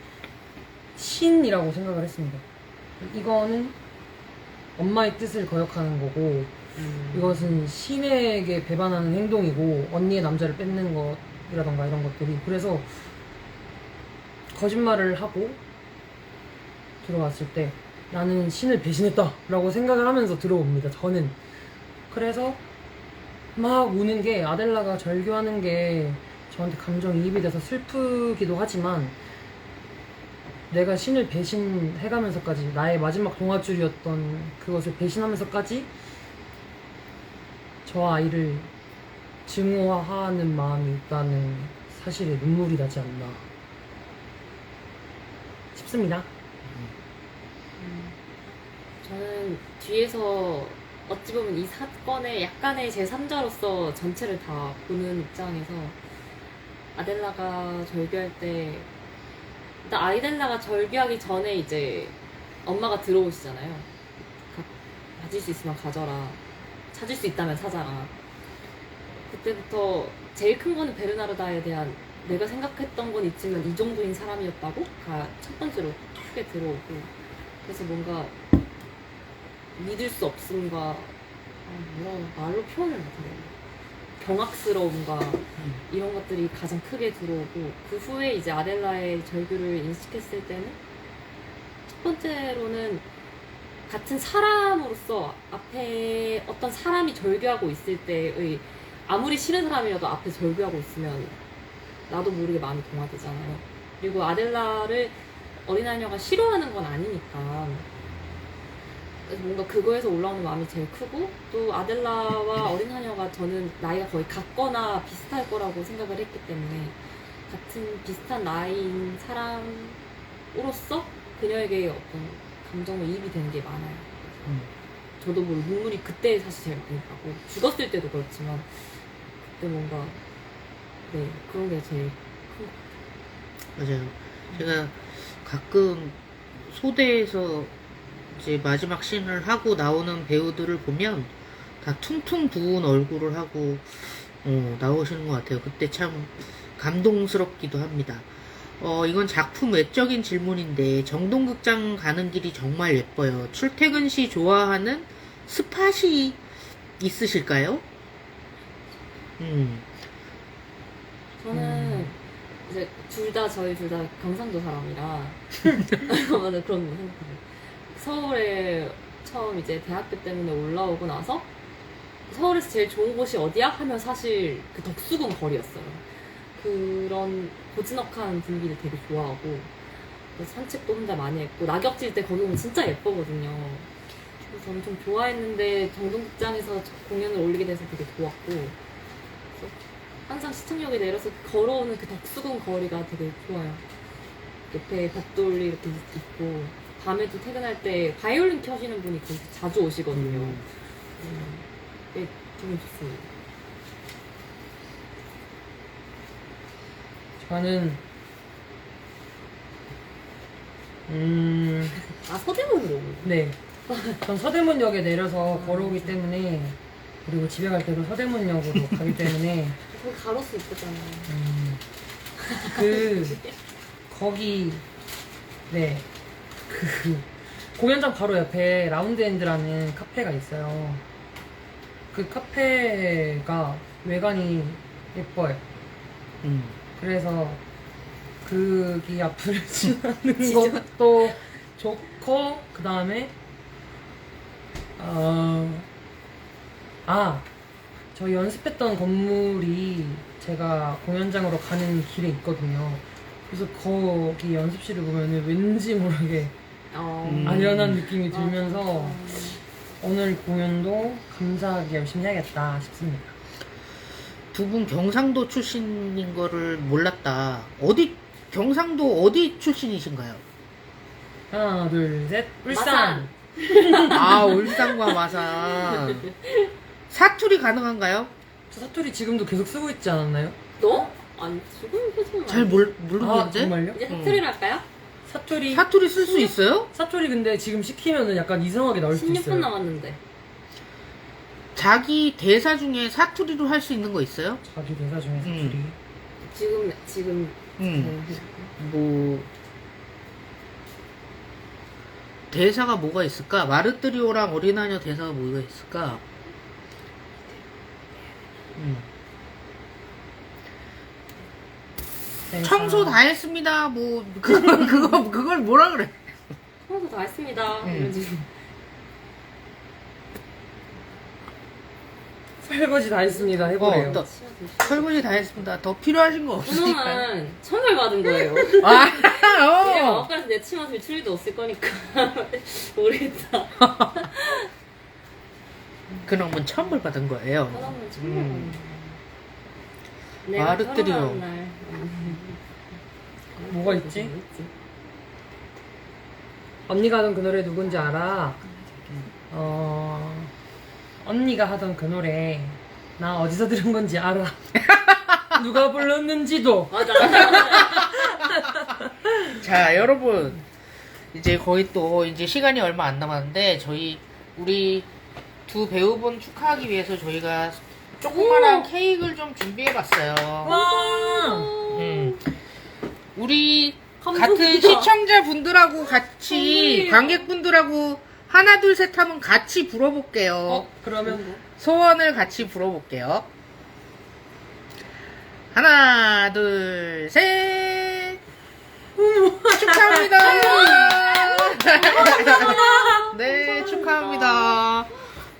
신이라고 생각을 했습니다. 이거는 엄마의 뜻을 거역하는 거고 이것은 신에게 배반하는 행동이고 언니의 남자를 뺏는 것이라던가 이런 것들이. 그래서 거짓말을 하고 들어왔을 때 나는 신을 배신했다 라고 생각을 하면서 들어옵니다 저는. 그래서 막 우는 게, 아델라가 절규하는 게 저한테 감정이입이 돼서 슬프기도 하지만 내가 신을 배신해가면서까지 나의 마지막 동아줄이었던 그것을 배신하면서까지 저 아이를 증오하는 마음이 있다는 사실에 눈물이 나지 않나 싶습니다. 저는 뒤에서 어찌 보면 이 사건의 약간의 제3자로서 전체를 다 보는 입장에서 아델라가 절규할 때 일단 아이델라가 절규하기 전에 이제 엄마가 들어오시잖아요. 가질 수 있으면 가져라. 찾을 수 있다면 찾아라. 그때부터 제일 큰 거는 베르나르다에 대한 내가 생각했던 건 있지만 이 정도인 사람이었다고가 첫 번째로 크게 들어오고, 그래서 뭔가 믿을 수 없음과 말로 표현을 못하겠네. 경악스러움과 이런 것들이 가장 크게 들어오고, 그 후에 이제 아델라의 절규를 인식했을 때는 첫 번째로는 같은 사람으로서 앞에 어떤 사람이 절규하고 있을 때의 아무리 싫은 사람이라도 앞에 절규하고 있으면 나도 모르게 마음이 동화되잖아요. 그리고 아델라를 어린아이녀가 싫어하는 건 아니니까 그래서 뭔가 그거에서 올라오는 마음이 제일 크고, 또 아델라와 어린아이녀가 저는 나이가 거의 같거나 비슷할 거라고 생각을 했기 때문에 같은 비슷한 나이인 사람으로서 그녀에게 어떤 감정이입이 되는 게 많아요. 저도 모르게 눈물이 그때 사실 제일 많이 가고, 죽었을 때도 그렇지만 그때 뭔가 그런 게 제일 큰 것 같아요. 맞아요. 제가 가끔 소대에서 이제 마지막 씬을 하고 나오는 배우들을 보면 다 퉁퉁 부은 얼굴을 하고 나오시는 것 같아요. 그때 참 감동스럽기도 합니다. 이건 작품 외적인 질문인데 정동극장 가는 길이 정말 예뻐요. 출퇴근 시 좋아하는 스팟이 있으실까요? 저는 이제 저희 둘 다 경상도 사람이라 맞아, 그런 거 생각해요. 서울에 처음 이제 대학교 때문에 올라오고 나서 서울에서 제일 좋은 곳이 어디야? 하면 사실 그 덕수궁 거리였어요. 그런 고즈넉한 분위기를 되게 좋아하고, 산책도 혼자 많이 했고, 낙엽 질 때 거기 오면 진짜 예쁘거든요. 그래서 저는 좀 좋아했는데 정동극장에서 공연을 올리게 돼서 되게 좋았고, 그래서 항상 시청역에 내려서 걸어오는 그 덕수궁 거리가 되게 좋아요. 옆에 벽돌이 이렇게 있고, 밤에도 퇴근할 때 바이올린 켜시는 분이 거기 자주 오시거든요. 네, 되게 좋습니다. 저는 서대문으로 오는 네. 전 서대문역에 내려서 걸어오기 때문에, 그리고 집에 갈 때도 서대문역으로 가기 때문에 거기 가로수 이쁘잖아요. 거기 공연장 바로 옆에 라운드엔드라는 카페가 있어요. 그 카페가 외관이 예뻐요. 그래서 거기 앞을 지나는 것도 좋고, 그 다음에 저희 연습했던 건물이 제가 공연장으로 가는 길에 있거든요. 그래서 거기 연습실을 보면 왠지 모르게 아련한 느낌이 들면서 오늘 공연도 감사하게 열심히 해야겠다 싶습니다. 두 분 경상도 출신인 거를 몰랐다. 경상도 어디 출신이신가요? 하나, 둘, 셋, 울산! 울산과 마산. 사투리 가능한가요? 저 사투리 지금도 계속 쓰고 있지 않았나요? 너? 아니, 지금 표정 잘 모르겠는데? 정말요? 이제 사투리를 할까요? 사투리 쓸 수 있어요? 사투리 근데 지금 시키면은 약간 이상하게 나올 수도 16분 있어요. 남았는데. 자기 대사 중에 사투리로 할 수 있는 거 있어요? 자기 대사 중에 사투리. 지금 뭐 대사가 뭐가 있을까? 마르뜨리오랑 어린아이녀 대사가 뭐가 있을까? 청소 다 했습니다. 뭐 그걸 뭐라 그래? 청소 다 했습니다. 이러지. 설거지 다 했습니다. 해보래요. 설거지 다 했습니다. 더 필요하신 거 없으니까. 오늘은 선물 받은 거예요. 그냥 마법관에서 내 치마 쓸 추리도 없을 거니까 모르겠다. 그놈은 천벌 받은 거예요. 하나만 선물 마르뜨리오. 뭐가 있지? 언니가 하던 그 노래 누군지 알아? 언니가 하던 그 노래 나 어디서 들은 건지 알아. 누가 불렀는지도. 맞아. 자, 여러분, 이제 거의 또 이제 시간이 얼마 안 남았는데 우리 두 배우분 축하하기 위해서 저희가 조그만한 케이크를 좀 준비해봤어요. 와. 우리 감동이다. 같은 시청자분들하고 같이 감동이에요. 관객분들하고 하나 둘 셋 하면 같이 불어볼게요. 그러면 소원을 같이 불어볼게요. 하나 둘 셋. 축하합니다. 네, 축하합니다.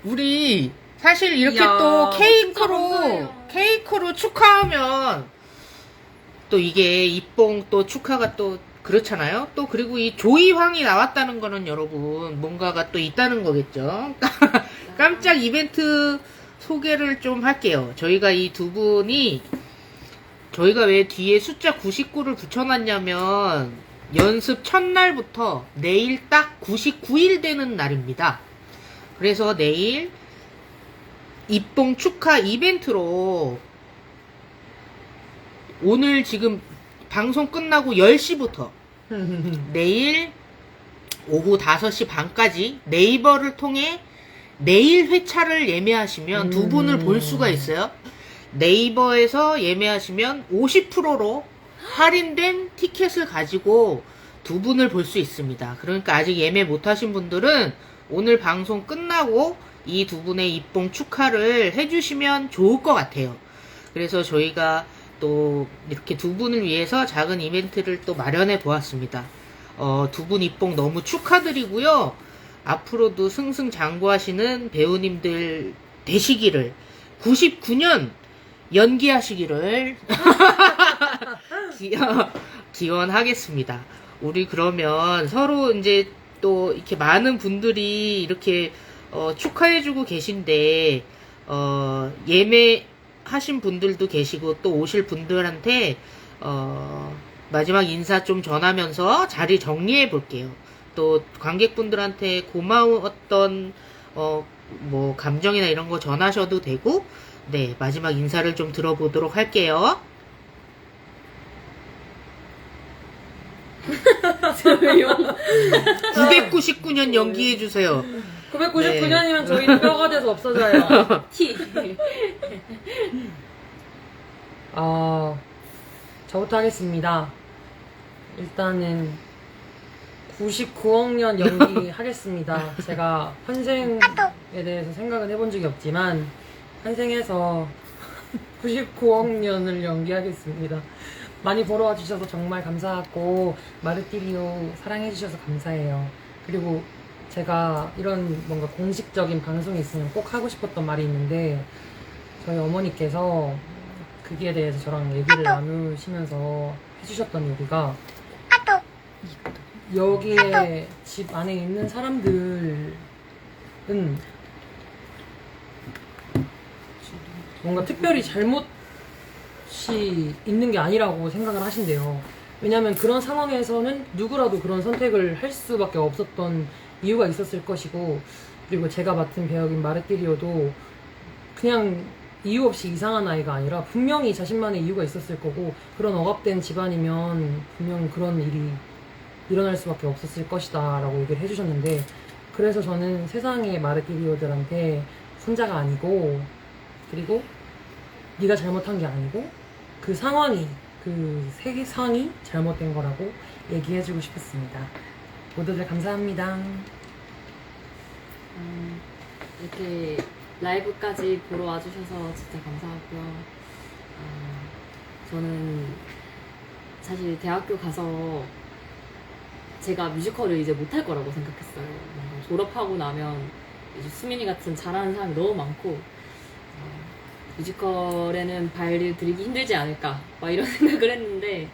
우리 사실 이렇게 이야, 또 진짜 감사해요. 케이크로 축하하면 또 이게 입봉 또 축하가 또 그렇잖아요. 또 그리고 이 조이황이 나왔다는 거는 여러분 뭔가가 또 있다는 거겠죠. 깜짝 이벤트 소개를 좀 할게요. 저희가 이 두 분이 저희가 왜 뒤에 숫자 99를 붙여놨냐면 연습 첫날부터 내일 딱 99일 되는 날입니다. 그래서 내일 입봉 축하 이벤트로 오늘 지금 방송 끝나고 10시부터 내일 오후 5시 반까지 네이버를 통해 내일 회차를 예매하시면 두 분을 볼 수가 있어요. 네이버에서 예매하시면 50%로 할인된 티켓을 가지고 두 분을 볼 수 있습니다. 그러니까 아직 예매 못하신 분들은 오늘 방송 끝나고 이 두 분의 입봉 축하를 해주시면 좋을 것 같아요. 그래서 저희가 또 이렇게 두 분을 위해서 작은 이벤트를 또 마련해 보았습니다. 두 분 입봉 너무 축하드리고요. 앞으로도 승승장구하시는 배우님들 되시기를 99년 연기하시기를 기원하겠습니다. 우리 그러면 서로 이제 또 이렇게 많은 분들이 이렇게 축하해주고 계신데 예매하신 분들도 계시고 또 오실 분들한테 마지막 인사 좀 전하면서 자리 정리해 볼게요. 또 관객분들한테 고마웠던 뭐 감정이나 이런 거 전하셔도 되고, 네, 마지막 인사를 좀 들어보도록 할게요. 저요. 999년 연기해 주세요. 999년이면 저희 뼈가 돼서 없어져요. 티. 저부터 하겠습니다. 일단은 99억 년 연기하겠습니다. 제가 환생에 대해서 생각은 해본 적이 없지만 환생해서 99억 년을 연기하겠습니다. 많이 보러 와주셔서 정말 감사하고 마르티리오 사랑해주셔서 감사해요. 그리고 제가 이런 뭔가 공식적인 방송이 있으면 꼭 하고 싶었던 말이 있는데 저희 어머니께서 거기에 대해서 저랑 얘기를 나누시면서 해주셨던 얘기가 여기에 집 안에 있는 사람들은 뭔가 특별히 잘못이 있는 게 아니라고 생각을 하신대요. 왜냐면 그런 상황에서는 누구라도 그런 선택을 할 수밖에 없었던 이유가 있었을 것이고, 그리고 제가 맡은 배역인 마르티리오도 그냥 이유 없이 이상한 아이가 아니라 분명히 자신만의 이유가 있었을 거고, 그런 억압된 집안이면 분명 그런 일이 일어날 수밖에 없었을 것이다 라고 얘기를 해주셨는데, 그래서 저는 세상의 마르티리오들한테 혼자가 아니고, 그리고 네가 잘못한 게 아니고 그 상황이, 그 세상이 잘못된 거라고 얘기해주고 싶었습니다. 모두들 감사합니다. 이렇게 라이브까지 보러 와주셔서 진짜 감사하고요. 저는 사실 대학교 가서 제가 뮤지컬을 이제 못할 거라고 생각했어요. 졸업하고 나면 이제 수민이 같은 잘하는 사람이 너무 많고 뮤지컬에는 발을 들이기 힘들지 않을까 막 이런 생각을 했는데,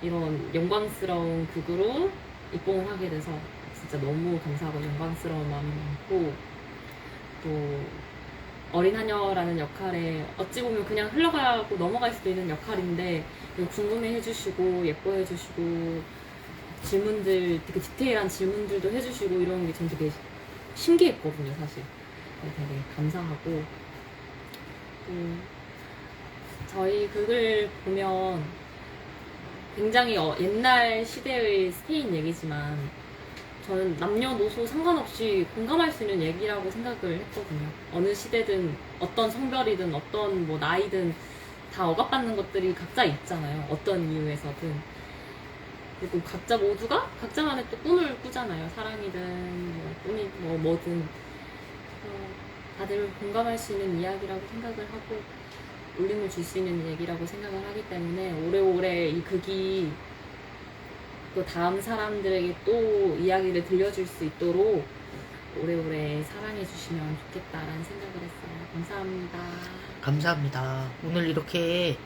이런 영광스러운 극으로 입봉을 하게 돼서 진짜 너무 감사하고 영광스러운 마음이 많고, 또 어린 하녀라는 역할에 어찌 보면 그냥 흘러가고 넘어갈 수도 있는 역할인데 궁금해 해주시고 예뻐해 주시고 질문들, 되게 디테일한 질문들도 해주시고 이런 게 전 되게 신기했거든요, 사실. 되게 감사하고, 저희 극을 보면 굉장히 옛날 시대의 스페인 얘기지만 저는 남녀노소 상관없이 공감할 수 있는 얘기라고 생각을 했거든요. 어느 시대든 어떤 성별이든 어떤 뭐 나이든 다 억압받는 것들이 각자 있잖아요. 어떤 이유에서든. 그리고 각자 모두가 각자만의 또 꿈을 꾸잖아요. 사랑이든 뭐 꿈이 뭐 뭐든. 다들 공감할 수 있는 이야기라고 생각을 하고 울림을 줄 수 있는 얘기라고 생각을 하기 때문에 오래오래 이 극이 또 다음 사람들에게 또 이야기를 들려줄 수 있도록 오래오래 사랑해 주시면 좋겠다라는 생각을 했어요. 감사합니다. 감사합니다. 오늘 이렇게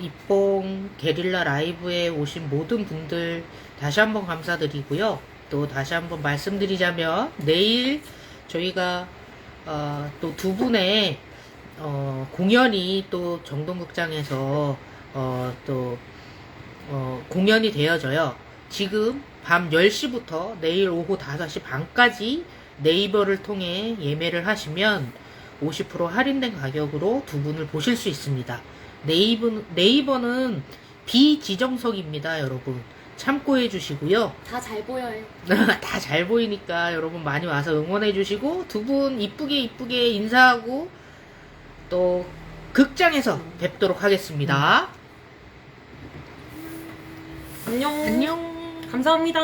입봉 게릴라 라이브에 오신 모든 분들 다시 한번 감사드리고요. 또 다시 한번 말씀드리자면 내일 저희가 또 두 분의 공연이 또 정동극장에서 공연이 되어져요. 지금 밤 10시부터 내일 오후 5시 반까지 네이버를 통해 예매를 하시면 50% 할인된 가격으로 두 분을 보실 수 있습니다. 네이버는 비지정석입니다, 여러분. 참고해 주시고요. 다 잘 보여요. 다 잘 보이니까 여러분 많이 와서 응원해 주시고 두 분 이쁘게 인사하고 또 극장에서 뵙도록 하겠습니다. 안녕. 안녕. 감사합니다.